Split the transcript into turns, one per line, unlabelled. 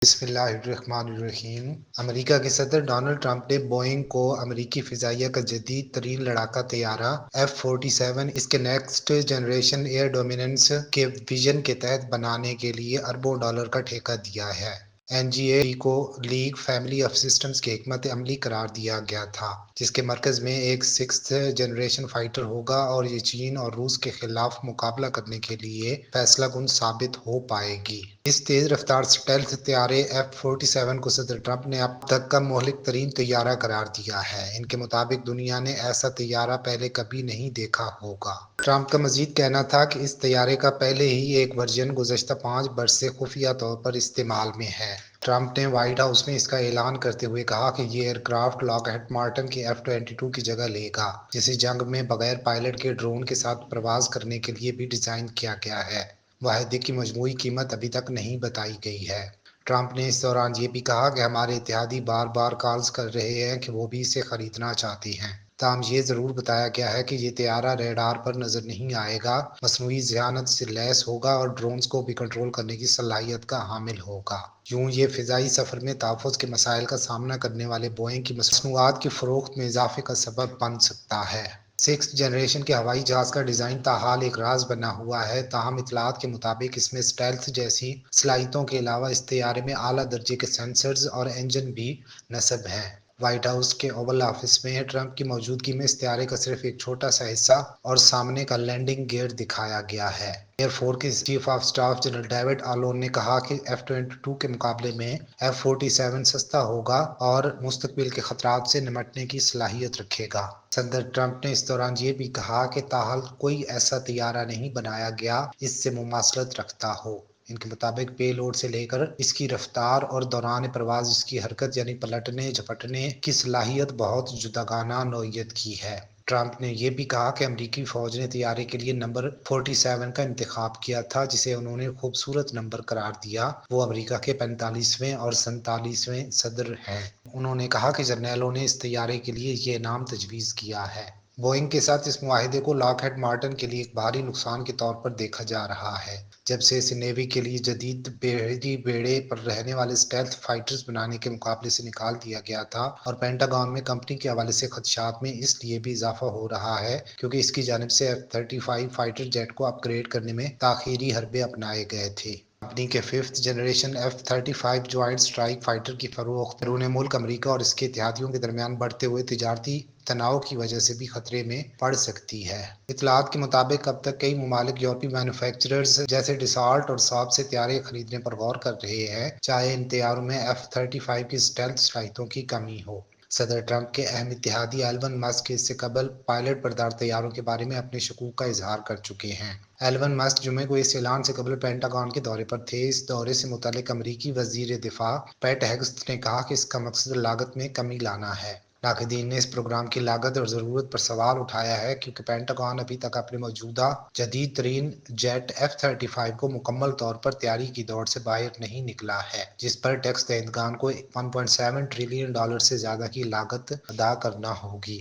بسم اللہ الرحمن الرحیم۔ امریکہ کے صدر ڈونلڈ ٹرمپ نے بوئنگ کو امریکی فضائیہ کا جدید ترین لڑاکا طیارہ F-47 اس کے نیکسٹ جنریشن ایئر ڈومیننس کے ویژن کے تحت بنانے کے لیے اربوں ڈالر کا ٹھیکہ دیا ہے۔ NGA کو لیگ فیملی آف سسٹمز کی حکمت عملی قرار دیا گیا تھا، جس کے مرکز میں ایک سکستھ جنریشن فائٹر ہوگا اور یہ چین اور روس کے خلاف مقابلہ کرنے کے لیے فیصلہ کن ثابت ہو پائے گی۔ اس تیز رفتار سٹیلتھ طیارے F-47 کو صدر ٹرمپ نے اب تک کا مہلک ترین طیارہ قرار دیا ہے۔ ان کے مطابق دنیا نے ایسا طیارہ پہلے کبھی نہیں دیکھا ہوگا۔ ٹرمپ کا مزید کہنا تھا کہ اس طیارے کا پہلے ہی ایک ورژن گزشتہ 5 برس سے خفیہ طور پر استعمال میں ہے۔ ٹرمپ نے وائٹ ہاؤس میں اس کا اعلان کرتے ہوئے کہا کہ یہ ایئرکرافٹ لاک ہیڈ مارٹن کے F-22 کی جگہ لے گا، جسے جنگ میں بغیر پائلٹ کے ڈرون کے ساتھ پرواز کرنے کے لیے بھی ڈیزائن کیا گیا ہے۔ معاہدے کی مجموعی قیمت ابھی تک نہیں بتائی گئی ہے۔ ٹرمپ نے اس دوران یہ بھی کہا کہ ہمارے اتحادی بار بار کالز کر رہے ہیں کہ وہ بھی اسے خریدنا چاہتے ہیں، تاہم یہ ضرور بتایا گیا ہے کہ یہ طیارہ ریڈار پر نظر نہیں آئے گا، مصنوعی ذہانت سے لیس ہوگا اور ڈرونز کو بھی کنٹرول کرنے کی صلاحیت کا حامل ہوگا۔ یوں یہ فضائی سفر میں تحفظ کے مسائل کا سامنا کرنے والے بوئنگ کی مصنوعات کی فروخت میں اضافے کا سبب بن سکتا ہے۔ سکسth جنریشن کے ہوائی جہاز کا ڈیزائن تاحال ایک راز بنا ہوا ہے، تاہم اطلاعات کے مطابق اس میں اسٹیلتھ جیسی صلاحیتوں کے علاوہ اس طیارے میں اعلیٰ درجے کے سینسرز اور انجن بھی نصب ہیں۔ وائٹ ہاؤس کے اوول آفس میں ٹرمپ کی موجودگی میں اس طیارے کا صرف ایک چھوٹا سا حصہ اور سامنے کا لینڈنگ گیئر دکھایا گیا ہے۔ ایئر فورس کے chief of staff general David Alon نے کہا کہ F-22 کے مقابلے میں F-47 سستا ہوگا اور مستقبل کے خطرات سے نمٹنے کی صلاحیت رکھے گا۔ صدر ٹرمپ نے اس دوران یہ بھی کہا کہ تاحال کوئی ایسا طیارہ نہیں بنایا گیا اس سے مماثلت رکھتا ہو۔ ان کے مطابق پے لوڈ سے لے کر اس کی رفتار اور دوران پرواز اس کی حرکت یعنی پلٹنے جھپٹنے کی صلاحیت بہت جداگانہ نوعیت کی ہے۔ ٹرمپ نے یہ بھی کہا کہ امریکی فوج نے طیارے کے لیے نمبر 47 کا انتخاب کیا تھا، جسے انہوں نے خوبصورت نمبر قرار دیا۔ وہ امریکہ کے 45ویں اور 47ویں صدر ہیں۔ انہوں نے کہا کہ جرنیلوں نے اس طیارے کے لیے یہ نام تجویز کیا ہے۔ بوئنگ کے ساتھ اس معاہدے کو لاک ہیڈ مارٹن کے لیے ایک بھاری نقصان کے طور پر دیکھا جا رہا ہے۔ جب سے اسے نیوی کے لیے جدید بحری بیڑے پر رہنے والے اسٹیلتھ فائٹرز بنانے کے مقابلے سے نکال دیا گیا تھا، اور پینٹاگون میں کمپنی کے حوالے سے خدشات میں اس لیے بھی اضافہ ہو رہا ہے کیونکہ اس کی جانب سے F-35 فائٹر جیٹ کو اپ گریڈ کرنے میں تاخیری حربے اپنائے گئے تھے۔ کمپنی کے 5th generation F-35 joint strike fighter کی فروخت بیرون ملک امریکہ اور اس کے اتحادیوں کے درمیان بڑھتے ہوئے تجارتی تناؤ کی وجہ سے بھی خطرے میں پڑ سکتی ہے۔ اطلاعات کے مطابق اب تک کئی ممالک یورپی مینوفیکچررز جیسے ڈسالٹ اور ساب سے طیارے خریدنے پر غور کر رہے ہیں، چاہے ان طیاروں میں F-35 کی اسٹیلتھ صلاحیتوں کی کمی ہو۔ صدر ٹرمپ کے اہم اتحادی ایلون مسک اس سے قبل پائلٹ بردار طیاروں کے بارے میں اپنے شکوک کا اظہار کر چکے ہیں۔ ایلون مسک جمعے کو اس اعلان سے قبل پینٹاگون کے دورے پر تھے۔ اس دورے سے متعلق امریکی وزیر دفاع پیٹ ہیگسٹ نے کہا کہ اس کا مقصد لاگت میں کمی لانا ہے۔ ناقدین نے اس پروگرام کی لاگت اور ضرورت پر سوال اٹھایا ہے کیونکہ پینٹاگون ابھی تک اپنے موجودہ جدید ترین جیٹ F-35 کو مکمل طور پر تیاری کی دوڑ سے باہر نہیں نکلا ہے، جس پر ٹیکس دہندگان کو $1.7 ٹریلین سے زیادہ کی لاگت ادا کرنا ہوگی۔